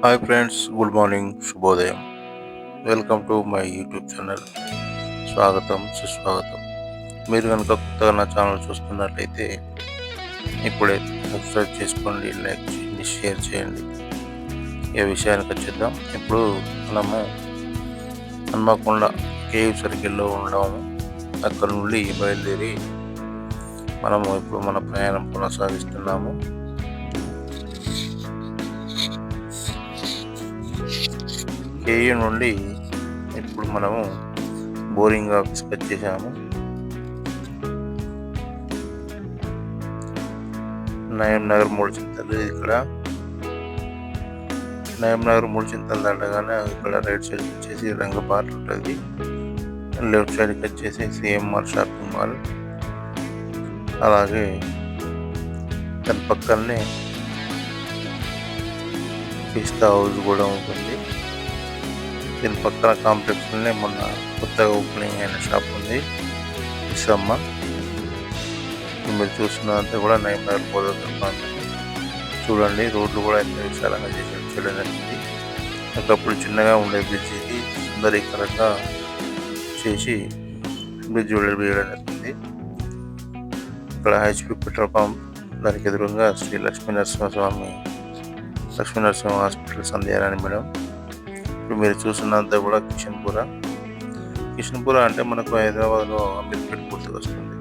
Hi friends, good morning, శుభోదయం. Welcome to my YouTube channel. స్వాగతం, సుస్వాగతం. మీరు కనుక కొత్తగా నా ఛానల్ చూస్తున్నట్లయితే ఇప్పుడే సబ్స్క్రైబ్ చేసుకోండి, లైక్ చేయండి, షేర్ చేయండి. ఏ విషయానికి వచ్చేద్దాం. ఇప్పుడు మనము హన్మకొండ కేవ్ సర్కిల్లో ఉన్నాము. అక్కడ నుండి బయలుదేరి మనము ఇప్పుడు మన ప్రయాణం కొనసాగిస్తున్నాము. కేయూ నుండి ఇప్పుడు మనము బోరింగ్ ఆఫీస్కి వచ్చేసాము. నయం నగర్ మూడు చింతలు. ఇక్కడ నయం నగర్ మూడు చింతలు దాటగానే ఇక్కడ రైట్ సైడ్ వచ్చేసి రంగపార్ట్ ఉంటుంది. లెఫ్ట్ సైడ్కి వచ్చేసి సిఎంఆర్ షాపింగ్ మాల్, అలాగే దాని పక్కనే పిస్తా హౌస్ కూడా ఉంటుంది. దీని పక్కన కాంప్లెక్స్లోనే మొన్న కొత్తగా ఓపెనింగ్ అయిన షాప్ ఉంది, ఇసమ్మ. మీరు చూస్తున్నంతా కూడా నయం నగర్ పోదొక్క చూడండి. రోడ్లు కూడా ఎంత విశాలంగా చేయడం జరిగింది. ఒకప్పుడు చిన్నగా ఉండే బ్రిడ్జ్ ఇది సుందరీకరంగా చేసి బ్రిడ్జ్ వేయడం జరిగింది. ఇక్కడ హెచ్పి పెట్రోల్ పంప్, దానికి ఎదురుగా శ్రీ లక్ష్మీ నరసింహ హాస్పిటల్ సంధ్యారాణి మేడం. ఇప్పుడు మీరు చూస్తున్నంత కూడా కిషన్పుర అంటే మనకు హైదరాబాద్లో అమీర్పేట గుర్తుకు వస్తుంది.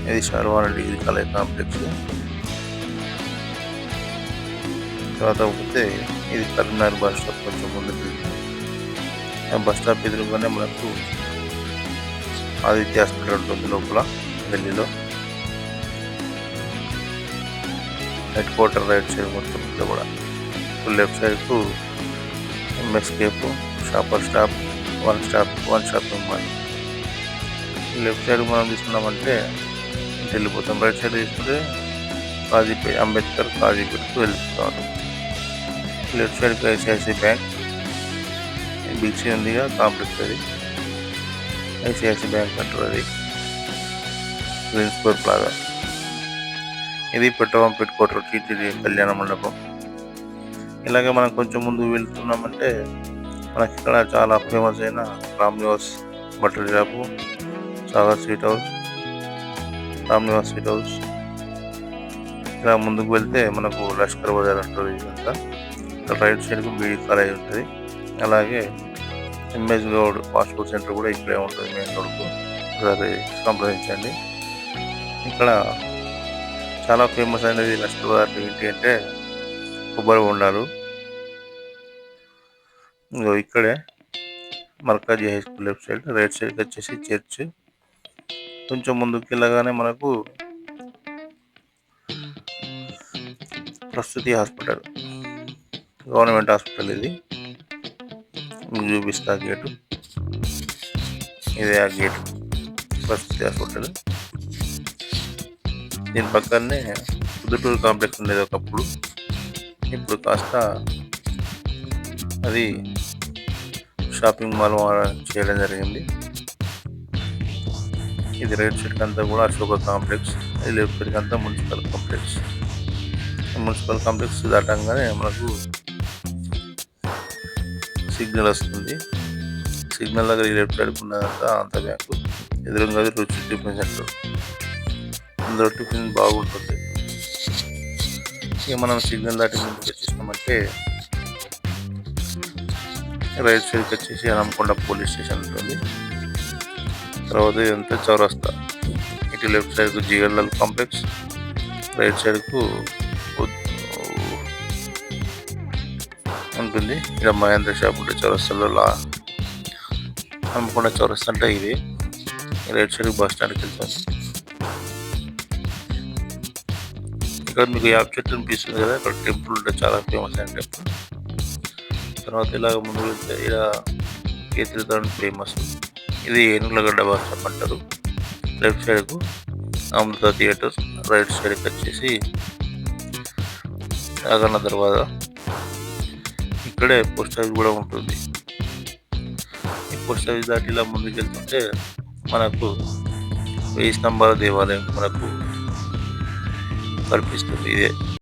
ఇది శార్వాణి డిగ్రీ కాలేజ్ కాంప్లెక్స్. తర్వాత పోతే ఇది కరీంనగర్ బస్ స్టాప్ కొంచెం ముందుకు. బస్ స్టాప్ ఎదురుగానే మనకు ఆదిత్య హాస్పిటల్ ఉంటుంది లోపల, ఢిల్లీలో. హెడ్ క్వార్టర్ రైట్ సైడ్ మొత్తం కూడా. లెఫ్ట్ సైడ్కు ఎంఎస్కేప్, Shoppers Stop, one shopping mall. Left side మనం తీసుకున్నామంటే వెళ్ళిపోతాం. రైట్ సైడ్ తీసుకుంటే అంబేద్కర్ కాజీపేటకు వెళ్ళిపోతాం. లెఫ్ట్ సైడ్కి ఐసిఐసి బ్యాంక్, బీసీ ఉందిగా కాంప్లెక్స్, అది ఐసిఐసి బ్యాంక్ అంటారు. అది గ్రీన్ స్క్వేర్ ప్లాజా. ఇది పెట్రోల్ హెడ్ క్వార్టర్ టీటీడీ కళ్యాణ మండపం. ఇలాగే మనం కొంచెం ముందు వెళ్తున్నామంటే మనకి ఇక్కడ చాలా ఫేమస్ అయిన రామ్ నివాస్ బట్టల shop, Sagar sweet house, Ram Nivas sweet house. ఇలా ముందుకు వెళ్తే మనకు లష్కర్ బజార్ అంటారు. ఇదంతా రైట్ సైడ్కు బీడీ కాలేజ్ ఉంటుంది. అలాగే MS Goud fast food centre కూడా ఇక్కడే ఉంటుంది, మెయిన్ రోడ్కు. ఒకసారి సంప్రదించండి. ఇక్కడ చాలా ఫేమస్ అనేది లష్కర్ బజార్ ఏంటి అంటే కొబ్బరి బొండాలు. ఇక్కడే Markazi high school left side, right సైడ్కి వచ్చేసి చర్చ్. కొంచెం ముందుకు వెళ్ళగానే మనకు ప్రస్తుతి హాస్పిటల్, గవర్నమెంట్ హాస్పిటల్. ఇది మీకు చూపిస్తా గేటు. ఇదే ఆ గేటు, ప్రస్తుతి హాస్పిటల్. దీని పక్కనే పొద్దుటూరు కాంప్లెక్స్ ఉండేది ఒకప్పుడు. ఇప్పుడు కాస్త అది షాపింగ్ మాల్ చేయడం జరిగింది. ఇది రైట్ సైడ్కి అంతా కూడా అశోక కాంప్లెక్స్, ఇది లెఫ్ట్ సైడ్కి అంతా మున్సిపల్ కాంప్లెక్స్. మున్సిపల్ కాంప్లెక్స్ దాటంగానే మనకు సిగ్నల్ వస్తుంది. సిగ్నల్ దగ్గర లెఫ్ట్ సైడ్కి ఉన్నదంతా అంత బ్యాంకు. ఎదురుగా రుచి టిఫిన్ సెంటర్, అందులో టిఫిన్ బాగుంటుంది. ఇక మనం సిగ్నల్ దాటి ముందుకు వచ్చేసినామంటే రైట్ సైడ్కి వచ్చేసి హన్మకొండ పోలీస్ స్టేషన్ ఉంటుంది. తర్వాత ఇదంతా చౌరస్తా. ఇటు లెఫ్ట్ సైడ్కు జిఎల్ఎల్ కాంప్లెక్స్, రైట్ సైడ్కు ఉంటుంది. ఇక్కడ మహేంద్ర షాప్ ఉంటే చౌరస్తాలో హన్మకొండ చౌరస్తా అంటే ఇది. రైట్ సైడ్ బస్ స్టాండ్కి వెళ్తాం. ఇక్కడ మీకు యాప్ చెట్టు అనిపిస్తుంది కదా, అక్కడ టెంపుల్ ఉంటే చాలా ఫేమస్ అయిన టెంపుల్. తర్వాత ఇలాగ ముందు వెళ్తే ఇలా కేతిరిదాన్ ఫేమస్. ఇది ఏనుగులగడ్డ బస్ స్టాప్ అంటారు. లెఫ్ట్ సైడ్కు అమృత థియేటర్, రైట్ సైడ్కి వచ్చేసి నాగన్న దర్వాజా. ఇక్కడే పోస్ట్ ఆఫీస్ కూడా ఉంటుంది. ఈ పోస్ట్ ఆఫీస్ దాటి ఇలా ముందుకు వెళ్తుంటే మనకు 1000 స్తంభాల దేవాలయం మనకు కనిపిస్తుంది. ఇదే